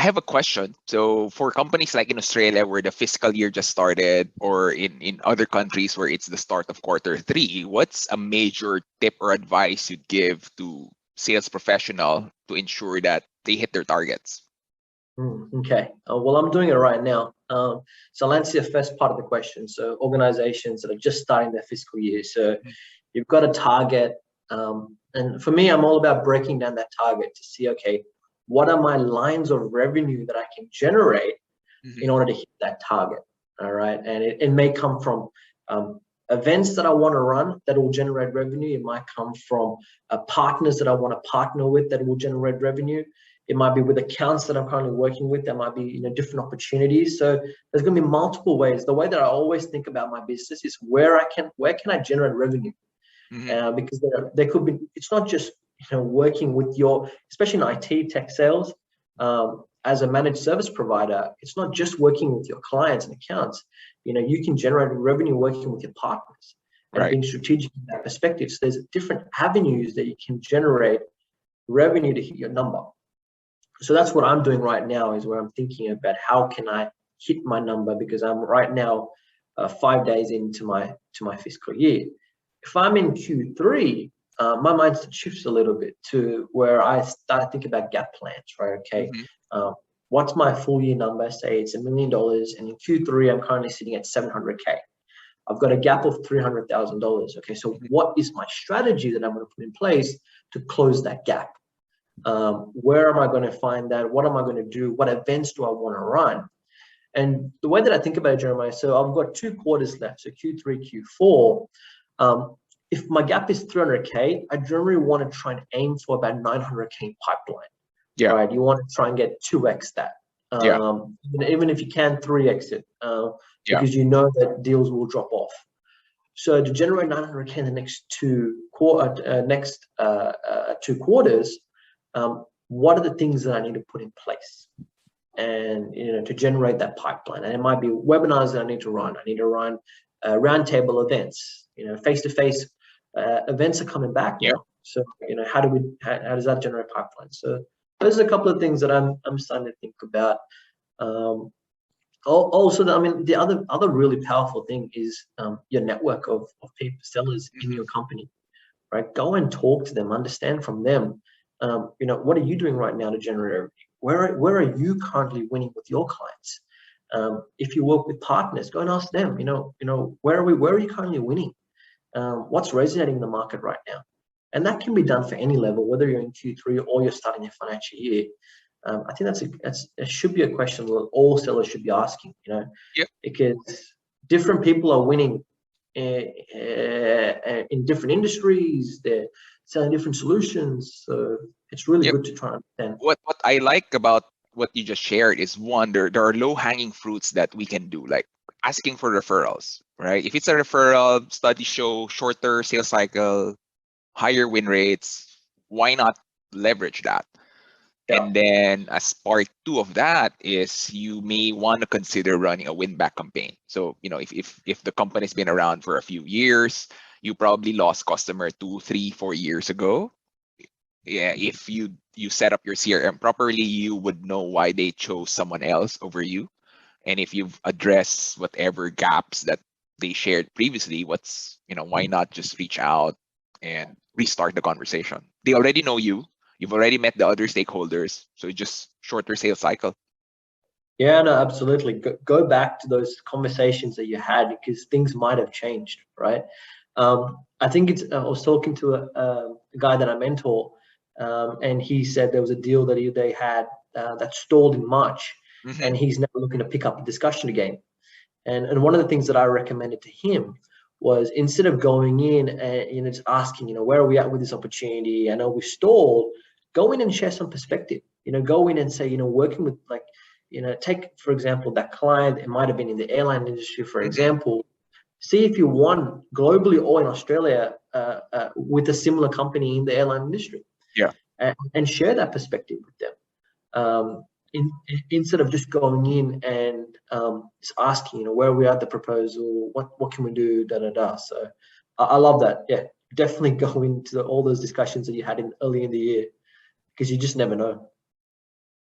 have a question. So for companies like in Australia where the fiscal year just started, or in other countries where it's the start of quarter three, what's a major tip or advice you'd give to sales professional to ensure that they hit their targets? Okay. Well, I'm doing it right now. So I'll answer the first part of the question. So organizations that are just starting their fiscal year. So you've got a target. And for me, I'm all about breaking down that target to see, okay, what are my lines of revenue that I can generate in order to hit that target? All right. And it may come from events that I want to run that will generate revenue. It might come from partners that I want to partner with that will generate revenue. It might be with accounts that I'm currently working with. There might be different opportunities. So there's going to be multiple ways. The way that I always think about my business is where can I generate revenue? Because there could be. It's not just working with your, especially in IT tech sales, as a managed service provider. It's not just working with your clients and accounts. You can generate revenue working with your partners and being strategic in that perspective. So there's different avenues that you can generate revenue to hit your number. So that's what I'm doing right now, is where I'm thinking about how can I hit my number, because I'm right now 5 days into my fiscal year. If I'm in Q3, my mindset shifts a little bit to where I start thinking about gap plans, right? Okay, what's my full year number? Say it's $1 million, and in Q3 I'm currently sitting at 700K. I've got a gap of $300,000. Okay, so what is my strategy that I'm going to put in place to close that gap? Where am I going to find that? What am I going to do? What events do I want to run? And the way that I think about it, Jeremiah, so I've got 2 quarters left, so Q3, Q4. If my gap is 300K, I generally want to try and aim for about 900K in pipeline. Yeah. Right. You want to try and get 2x that. Even if you can 3x it, because you know that deals will drop off. So to generate 900K in the next 2 quarters, what are the things that I need to put in place, and to generate that pipeline? And it might be webinars that I need to run. I need to run roundtable events. Face-to-face events are coming back now. So how does that generate pipeline? So those are a couple of things that I'm starting to think about. Also, the other really powerful thing is your network of people, sellers in your company. Right? Go and talk to them, understand from them. What are you doing right now to generate revenue? Where are you currently winning with your clients? If you work with partners, go and ask them. Where are you currently winning? What's resonating in the market right now? And that can be done for any level, whether you're in Q3 or you're starting your financial year. I think it should be a question that all sellers should be asking. Because different people are winning in different industries. They're selling different solutions, so it's really good to try and understand. What I like about what you just shared is, one, there are low-hanging fruits that we can do, like asking for referrals, right? If it's a referral, studies show shorter sales cycle, higher win rates. Why not leverage that? And then as part 2 of that is, you may want to consider running a win-back campaign. So, if the company's been around for a few years, you probably lost customer 2, 3, 4 years ago. Yeah, if you set up your CRM properly, you would know why they chose someone else over you. And if you've addressed whatever gaps that they shared previously, why not just reach out and restart the conversation? They already know you. You've already met the other stakeholders, so just shorter sales cycle. Yeah, no, absolutely. Go back to those conversations that you had, because things might have changed, right? I think I was talking to a guy that I mentor, and he said there was a deal that they had that stalled in March, and he's now looking to pick up the discussion again. And one of the things that I recommended to him was, instead of going in and just asking, where are we at with this opportunity? I know we stalled. Go in and share some perspective. Go in and say, working with, take, for example, that client. It might have been in the airline industry, for example. See if you won globally or in Australia with a similar company in the airline industry. Yeah. And share that perspective with them. Instead of just going in and just asking, where are we at the proposal? What can we do? So I love that. Yeah, definitely go into all those discussions that you had early in the year, because you just never know.